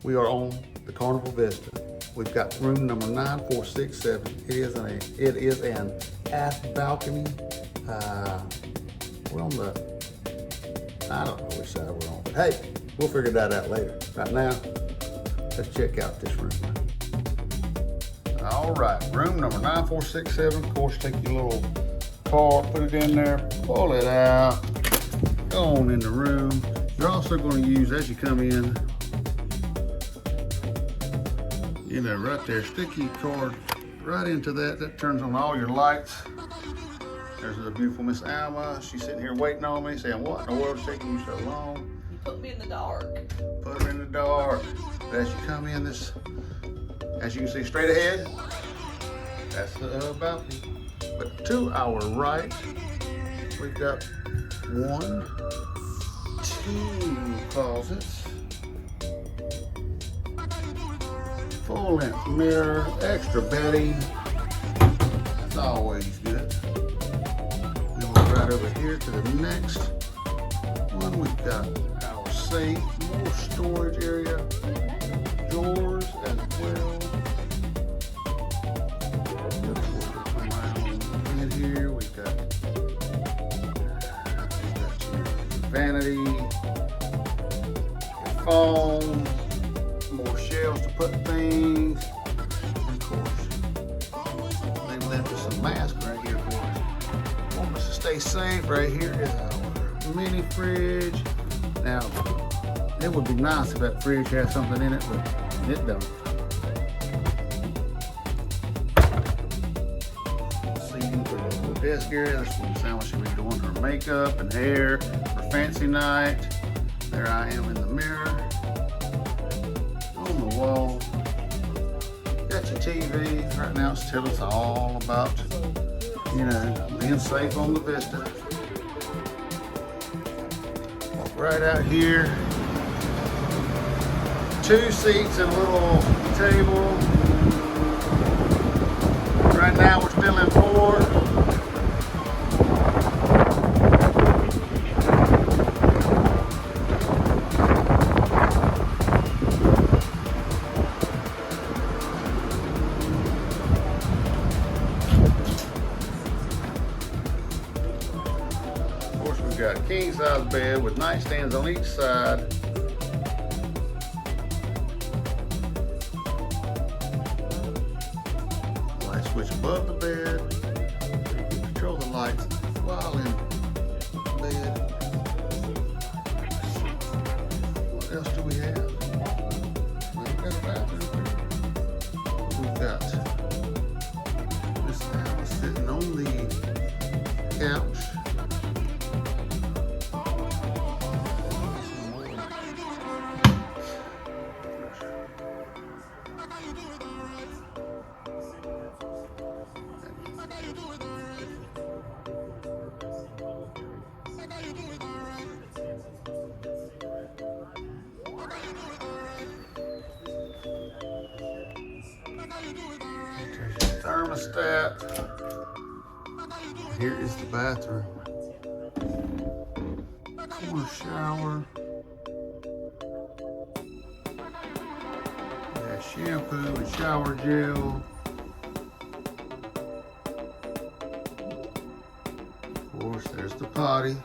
We are on the Carnival Vista. We've got room number 9467. It is an aft balcony. We're on I don't know which side we're on, but hey, we'll figure that out later. Right now, let's check out this room. All right, room number 9467. Of course, take your little card, put it in there, pull it out, go on in the room. You're also going to use, as you come in, you know, right there, stick your card right into that. That turns on all your lights. There's the beautiful Miss Alma. She's sitting here waiting on me, saying, what in the world's taking you so long? You put me in the dark. Put her in the dark. But as you come in, this, as you can see straight ahead, that's the balcony. But to our right, we've got 1, 2 closets. Full length mirror, extra bedding. It's always good. Then we'll go right over here to the next one. We've got our safe, more storage area, drawers as well. In here we've got your vanity, your phone, more shelves to put things, and of course they left us some masks right here for us. Want us to stay safe. Right here is our mini fridge. Now it would be nice if that fridge had something in it, but it don't. Seating for the little desk area. That's where Sandwich should be doing her makeup and hair for fancy night. There I am in the mirror. On the wall, got your TV. Right now it's telling us all about, you know, being safe on the Vista. Walk right out here. 2 seats and a little table. Right now we're still in 4. We've got a king size bed with nightstands on each side. Light switch above the bed. So you can control the lights while in bed. What else do we have? We've got a bathroom here. We've got Miss Alice sitting on the couch. Thermostat. Here is the bathroom. Corner shower. We have shampoo and shower gel. Of course, there's the potty.